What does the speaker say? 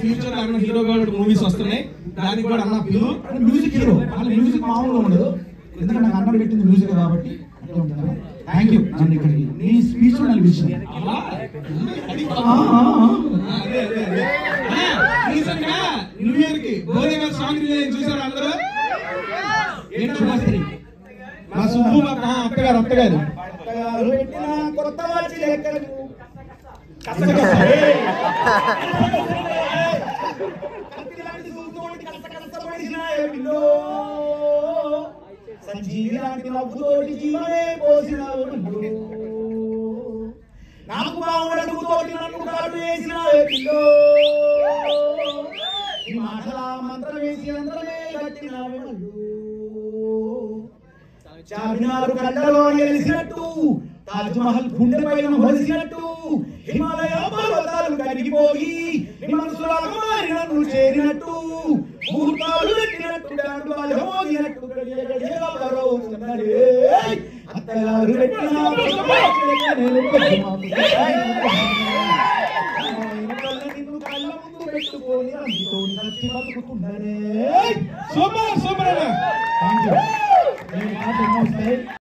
Future లో hero movies వస్తున్నాయి, దానికి కూడా అన్న పిలువు. మ్యూజిక్ హీరో మ్యూజిక్ మామూలుగా ఉండదు, ఎందుకంటే నాకు అన్నం పెట్టింది మ్యూజిక్ కాబట్టి. Thank you. నన్ను ఇక్కడికి నీ స్పీచ్ లో నన్ను పిలిచాను. న్యూ ఇయర్ కి భోజన గారి సాంగ్ రిలీజ్ చూసారు అందరూ? మా సుబ్బు అత్తగారు పెట్టిన కొత్త వచ్చి సంజీవి లాంటి నవ్వుతోటి జీవనే పోసినావు, నాకు బాగుండడుగుతోటి నన్ను కాటు వేసినావే పిల్లో, ఈ మాటల మంత్రం వేసి అందరమే కట్టినావే మల్లు, చార్మినారు కళ్ళలో నిలిసినట్టు, తాజ్ మహల్ గుండె పైన మొలిసినట్టు, హిమాలయ పర్వతాలు కరిగిపోయి మనసులో అగమారి నన్ను చేరినట్టు, ముహూర్తాలు పెట్టినట్టు డాండువాలు మోగినట్టు అత్తగారు పెట్టిన నిన్ను కళ్ళ ముందు పెట్టుకొని అందుతో నచ్చి బతుకుతున్ననే. Super super.